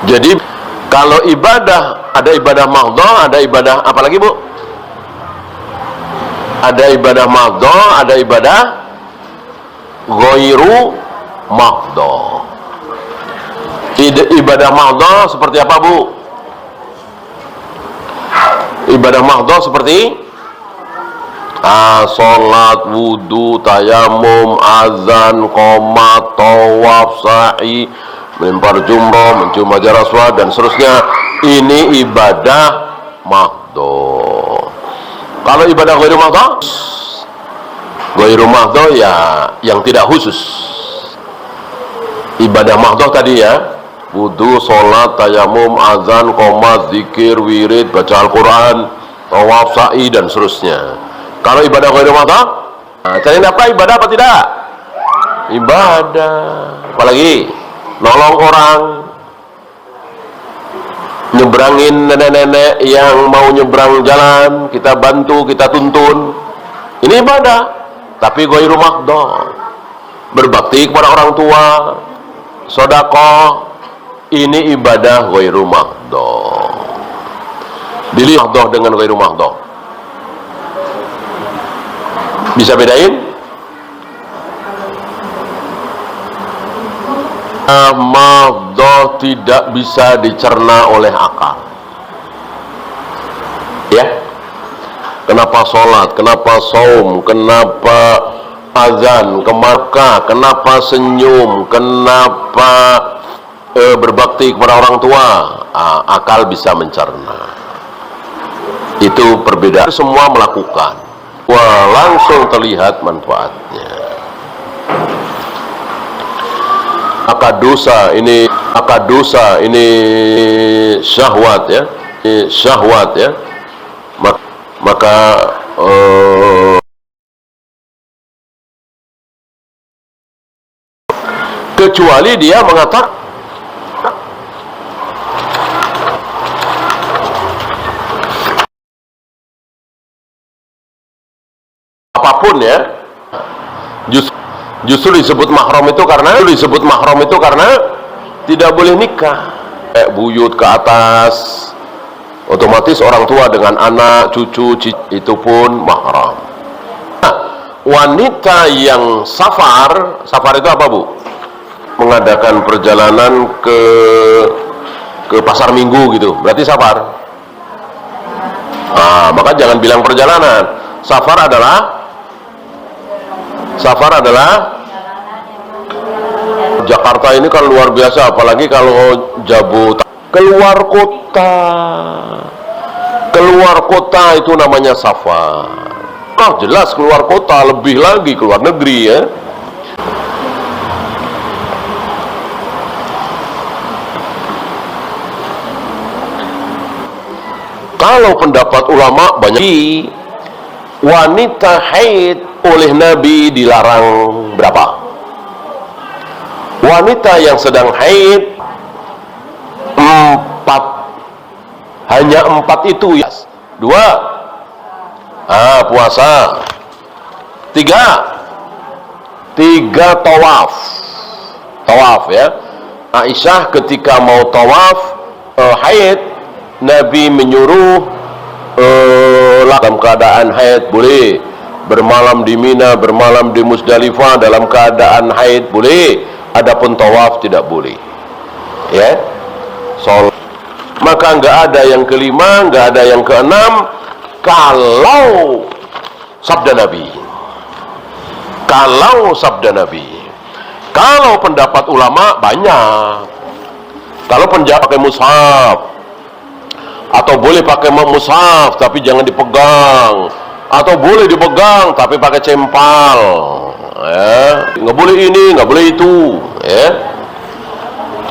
Jadi kalau ibadah, ada ibadah mahdhah, ada ibadah apa lagi, Bu? Ada ibadah mahdhah, ada ibadah ghairu mahdhah. Ibadah mahdhah seperti apa, Bu? Ibadah mahdhah seperti sholat, wudu, tayamum, azan, qomat, tawaf, sa'i, melempar jumrah, mencium hajar aswad, dan seterusnya. Ini ibadah mahdhah. Kalau ibadah ghairu mahdhah, ghairu mahdhah ya yang tidak khusus. Ibadah mahdhah tadi ya, wudu, sholat, tayamum, azan, qomat, zikir, wirid, baca Al-Quran, tawaf, sa'i, dan seterusnya. Kalau ibadah ghairu mahdhah, cari nafkah ibadah apa tidak? Ibadah. Apalagi nolong orang, nyebrangin nenek-nenek yang mau nyebrang jalan, kita bantu, kita tuntun. Ini ibadah, tapi ghairu mahdhah. Berbakti kepada orang tua, sedekah, ini ibadah ghairu mahdhah. Dilihat mahdhah dengan ghairu mahdhah. Bisa bedain? Mahdhah tidak bisa dicerna oleh akal. Ya. Kenapa sholat? Kenapa saum? Kenapa azan? Kenapa senyum? Kenapa berbakti kepada orang tua? Akal bisa mencerna. Itu perbedaan. Semua melakukan. Wah, langsung terlihat manfaatnya. Akad dosa ini syahwat ya, maka kecuali dia mengatakan apapun ya, justru disebut mahram itu karena tidak boleh nikah. Buyut ke atas, otomatis orang tua dengan anak, cucu, itu pun mahram. Nah, wanita yang safar itu apa, Bu? Mengadakan perjalanan ke pasar minggu gitu, berarti safar. Maka jangan bilang perjalanan. Safar adalah Jakarta ini kan luar biasa, apalagi kalau keluar kota itu namanya safar. Jelas keluar kota, lebih lagi keluar negeri ya. Kalau pendapat ulama banyak, wanita haid oleh Nabi dilarang berapa? Wanita yang sedang haid 4, hanya 4 itu ya. 2 puasa. 3 tawaf ya. Aisyah ketika mau tawaf haid, Nabi menyuruh dalam keadaan haid boleh, bermalam di Mina, bermalam di Musdalifah dalam keadaan haid boleh, adapun tawaf tidak boleh ya. Maka nggak ada yang kelima, nggak ada yang keenam kalau sabda Nabi. Kalau pendapat ulama banyak. Kalau pendapat pakai mushaf, atau boleh pakai mushaf tapi jangan dipegang, atau boleh dipegang tapi pakai cempal ya. Nggak boleh ini, nggak boleh itu ya.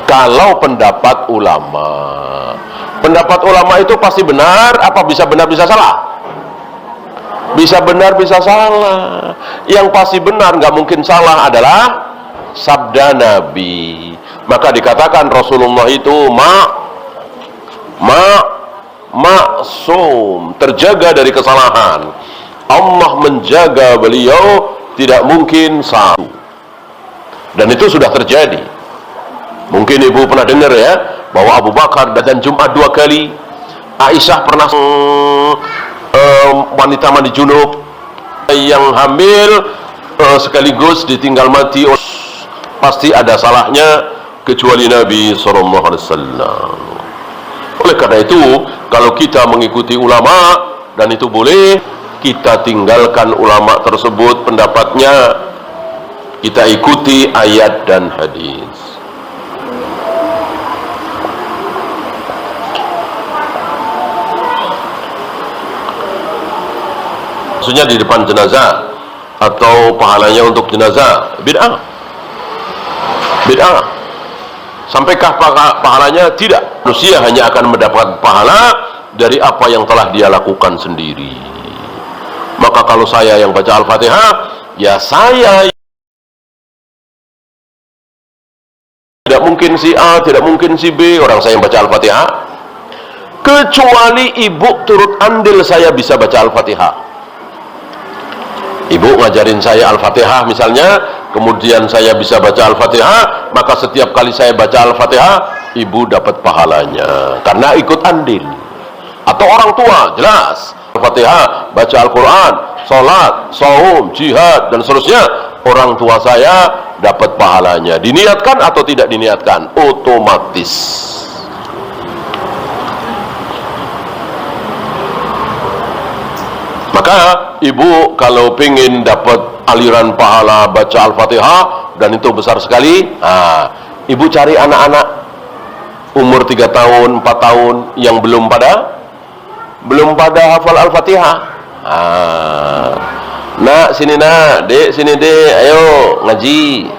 Kalau pendapat ulama itu pasti benar, apa bisa benar bisa salah? Bisa benar bisa salah. Yang pasti benar, nggak mungkin salah adalah sabda Nabi. Maka dikatakan Rasulullah itu maksum, terjaga dari kesalahan. Allah menjaga beliau, tidak mungkin salah. Dan itu sudah terjadi. Mungkin ibu pernah dengar ya, bahwa Abu Bakar dan Jumat 2 kali, Aisyah pernah wanita mandi junub, yang hamil sekaligus ditinggal mati, pasti ada salahnya kecuali Nabi SAW. Oleh karena itu, kalau kita mengikuti ulama dan itu boleh, kita tinggalkan ulama tersebut pendapatnya, kita ikuti ayat dan hadis. Maksudnya di depan jenazah atau pahalanya untuk jenazah, bid'ah. Bid'ah. Sampaikah pahalanya? Tidak. Manusia hanya akan mendapat pahala dari apa yang telah dia lakukan sendiri. Maka kalau saya yang baca Al-Fatihah, ya saya, tidak mungkin si A, tidak mungkin si B, orang saya yang baca Al-Fatihah. Kecuali ibu turut andil saya bisa baca Al-Fatihah. Ibu ngajarin saya Al-Fatihah misalnya, kemudian saya bisa baca Al-Fatihah, maka setiap kali saya baca Al-Fatihah, ibu dapat pahalanya karena ikut andil. Atau orang tua, jelas Al-Fatihah, baca Al-Quran, sholat, saum, jihad, dan seterusnya, orang tua saya dapat pahalanya. Diniatkan atau tidak diniatkan? Otomatis. Maka ibu kalau pengen dapat aliran pahala baca Al-Fatihah, dan itu besar sekali, ibu cari anak-anak umur 3 tahun, 4 tahun yang belum pada hafal Al-Fatihah. Nak, sini nak, dek, sini dek, ayo ngaji.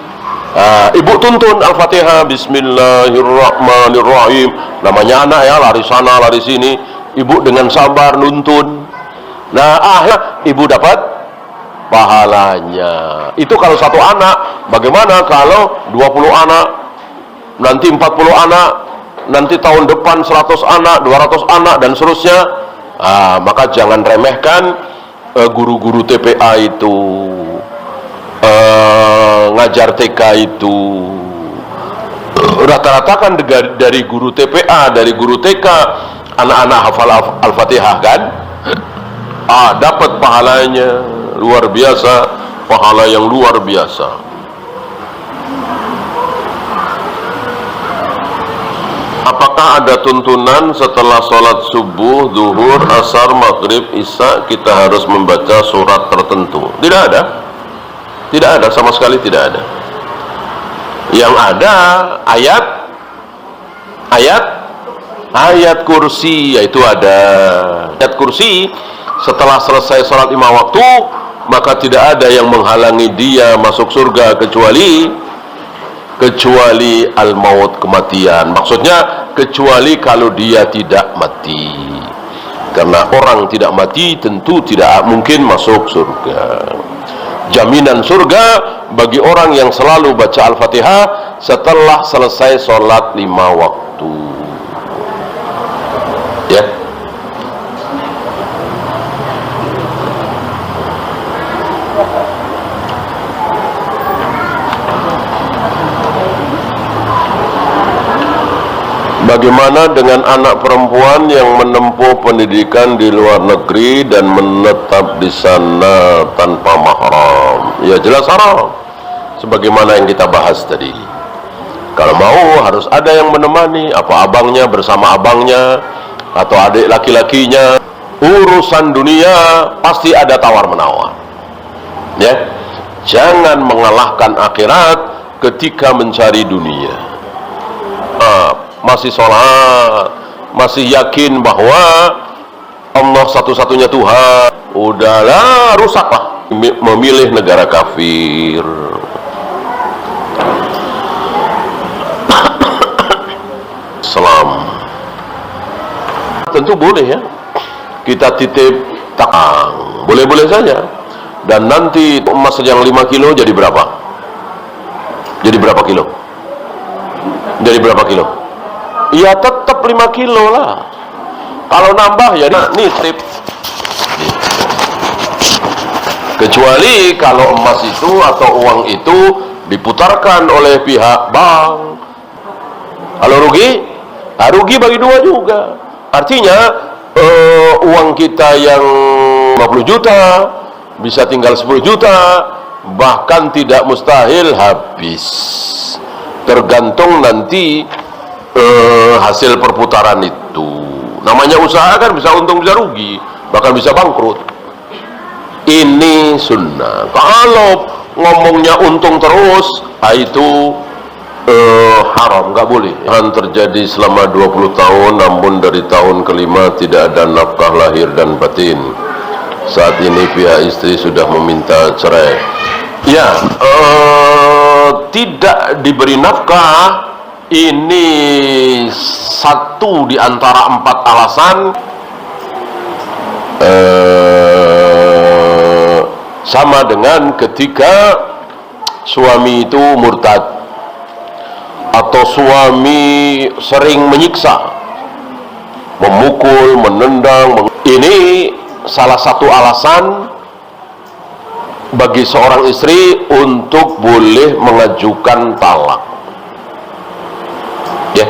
Ibu tuntun Al-Fatihah, Bismillahirrahmanirrahim. Namanya anak ya, lari sana, lari sini. Ibu dengan sabar nuntun. Nah, akhirnya ibu dapat pahalanya. Itu kalau satu anak. Bagaimana kalau 20 anak, nanti 40 anak, nanti tahun depan 100 anak, 200 anak, dan seterusnya. Maka jangan remehkan guru-guru TPA itu, ngajar TK itu. Rata-rata kan dari guru TPA, dari guru TK, anak-anak hafal Al-Fatihah kan, dapat pahalanya luar biasa, pahala yang luar biasa. Apakah ada tuntunan setelah sholat subuh, zuhur, asar, maghrib, isya kita harus membaca surat tertentu? Tidak ada. Tidak ada, sama sekali tidak ada. Yang ada ayat kursi, yaitu ada ayat kursi. Setelah selesai sholat 5 waktu, maka tidak ada yang menghalangi dia masuk surga kecuali al-maut, kematian. Maksudnya kecuali kalau dia tidak mati. Karena orang tidak mati tentu tidak mungkin masuk surga. Jaminan surga bagi orang yang selalu baca Al-Fatihah setelah selesai sholat 5 waktu. Ya. Bagaimana dengan anak perempuan yang menempuh pendidikan di luar negeri dan menetap di sana tanpa mahram? Ya jelas haram. Sebagaimana yang kita bahas tadi. Kalau mau harus ada yang menemani, apa abangnya bersama abangnya atau adik laki-lakinya. Urusan dunia pasti ada tawar-menawar. Ya. Jangan mengalahkan akhirat ketika mencari dunia. Masih sholat, masih yakin bahwa Allah satu-satunya Tuhan, udahlah, rusaklah memilih negara kafir. Islam tentu boleh ya, kita titip takang, boleh-boleh saja. Dan nanti emas yang 5 kilo jadi berapa? Jadi berapa kilo? Jadi berapa kilo? Ya tetap 5 kilo lah. Kalau nambah ya nitip. Kecuali kalau emas itu atau uang itu diputarkan oleh pihak bank. Kalau rugi, rugi bagi dua juga. Artinya uang kita yang 50 juta bisa tinggal 10 juta, bahkan tidak mustahil habis, tergantung nanti hasil perputaran itu. Namanya usaha kan bisa untung bisa rugi, bahkan bisa bangkrut. Ini sunnah. Kalau ngomongnya untung terus, itu haram, nggak boleh. Yang terjadi selama 20 tahun, namun dari tahun kelima tidak ada nafkah lahir dan batin. Saat ini pihak istri sudah meminta cerai. Ya, tidak diberi nafkah, ini satu di antara 4 alasan. Sama dengan ketika suami itu murtad, atau suami sering menyiksa, memukul, menendang. Ini salah satu alasan bagi seorang istri untuk boleh mengajukan talak. Ya.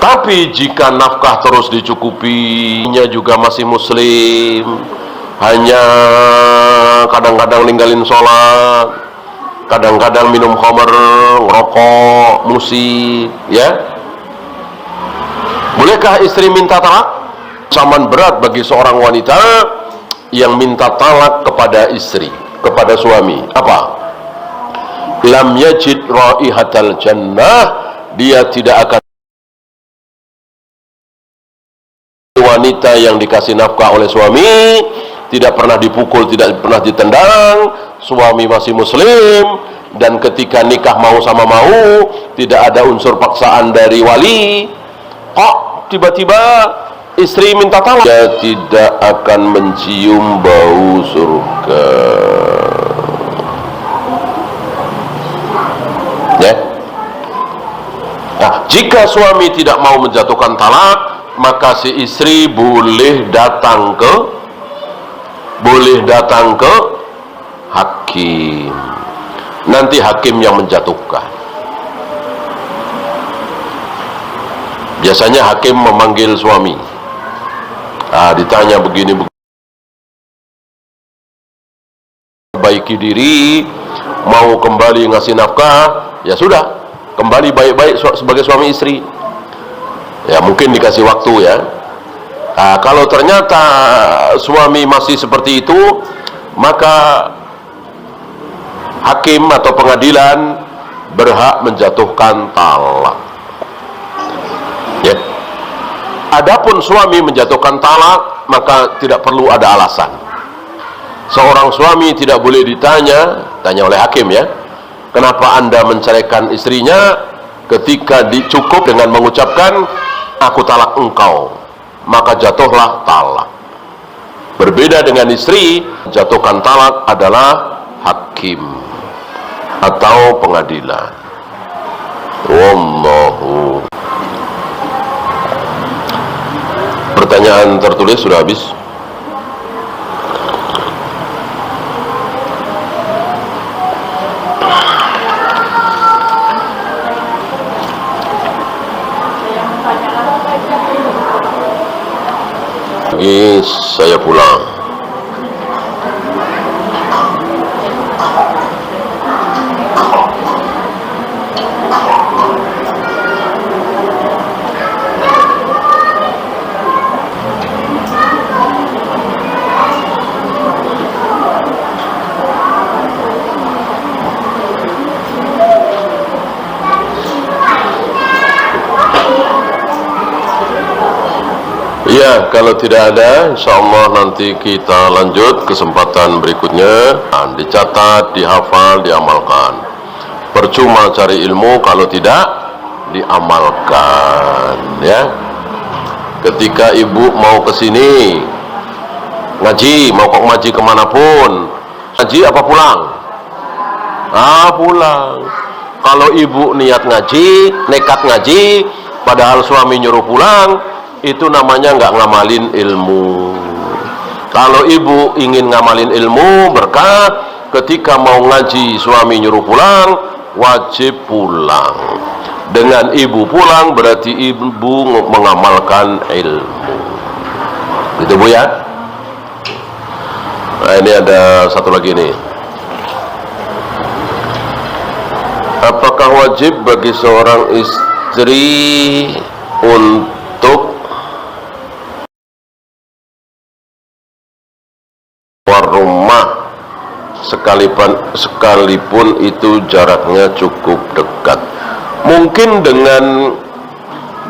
Tapi jika nafkah terus dicukupinya, juga masih muslim, hanya kadang-kadang ninggalin sholat, kadang-kadang minum khamr, ngerokok, musik, ya. Bolehkah istri minta talak? Ancaman berat bagi seorang wanita yang minta talak kepada istri, kepada suami. Apa? Lam yajid raihatal jannah, dia tidak akan. Wanita yang dikasih nafkah oleh suami, tidak pernah dipukul, tidak pernah ditendang, suami masih muslim, dan ketika nikah mau sama mau, tidak ada unsur paksaan dari wali, kok tiba-tiba istri minta talak, dia tidak akan mencium bau surga. Ya. Nah, jika suami tidak mau menjatuhkan talak, maka si istri boleh datang ke hakim. Nanti hakim yang menjatuhkan. Biasanya hakim memanggil suami. Ditanya begini, perbaiki diri, mau kembali ngasih nafkah, ya sudah, kembali baik-baik sebagai suami istri. Ya, mungkin dikasih waktu ya. Kalau ternyata suami masih seperti itu, maka hakim atau pengadilan berhak menjatuhkan talak. Ya. Adapun suami menjatuhkan talak, maka tidak perlu ada alasan. Seorang suami tidak boleh tanya oleh hakim ya, kenapa Anda menceraikan istrinya, ketika dicukup dengan mengucapkan aku talak engkau, maka jatuhlah talak. Berbeda dengan istri, jatuhkan talak adalah hakim atau pengadilan. Wallahu. Pertanyaan tertulis sudah habis. Saya pulang. Ya, kalau tidak ada, insyaallah nanti kita lanjut kesempatan berikutnya. Dicatat, dihafal, diamalkan. Percuma cari ilmu kalau tidak diamalkan, ya. Ketika ibu mau ke sini ngaji, mau kok ngaji kemanapun, ngaji apa pulang? Pulang. Kalau ibu niat ngaji, nekat ngaji, padahal suami nyuruh pulang, itu namanya nggak ngamalin ilmu. Kalau ibu ingin ngamalin ilmu berkah, ketika mau ngaji suami nyuruh pulang, wajib pulang. Dengan ibu pulang berarti ibu mengamalkan ilmu. Gitu Bu ya. Nah, ini ada satu lagi nih. Apakah wajib bagi seorang istri untuk keluar rumah sekalipun itu jaraknya cukup dekat? Mungkin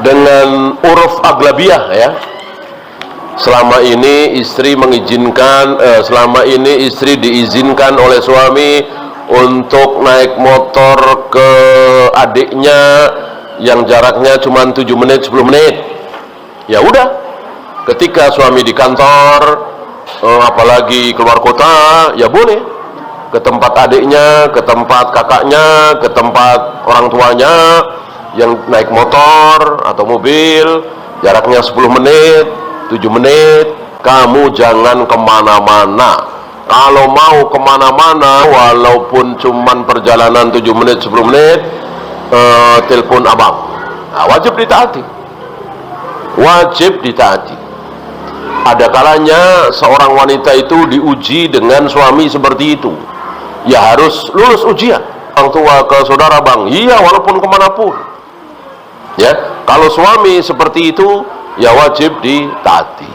dengan uruf aglabiah ya. Selama ini istri diizinkan oleh suami untuk naik motor ke adiknya yang jaraknya cuma 7 menit 10 menit. Ya udah, ketika suami di kantor, apalagi keluar kota, ya boleh ke tempat adiknya, ke tempat kakaknya, ke tempat orang tuanya yang naik motor atau mobil, jaraknya 10 menit 7 menit. Kamu jangan kemana-mana. Kalau mau kemana-mana, walaupun cuman perjalanan 7 menit 10 menit, telepon abang. Nah, wajib ditaati. Wajib ditaati. Ada kalanya seorang wanita itu diuji dengan suami seperti itu. Ya harus lulus ujian. Orang tua ke saudara, bang, iya walaupun kemanapun. Ya, kalau suami seperti itu, ya wajib ditaati.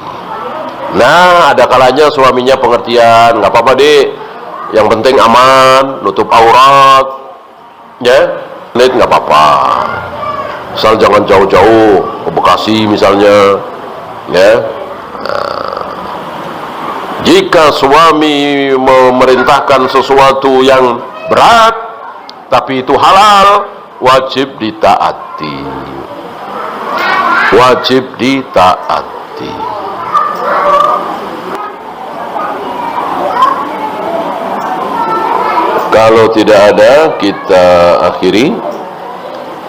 Nah, ada kalanya suaminya pengertian, nggak apa-apa dek, yang penting aman, nutup aurat, ya, nggak apa-apa. Asal jangan jauh-jauh ke Bekasi misalnya, ya. Nah, jika suami memerintahkan sesuatu yang berat, tapi itu halal, wajib ditaati. Wajib ditaati. Kalau tidak ada, kita akhiri.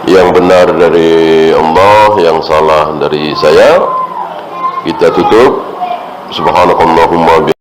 Yang benar dari Allah, yang salah dari saya. Kita tutup. Subhanakallahumma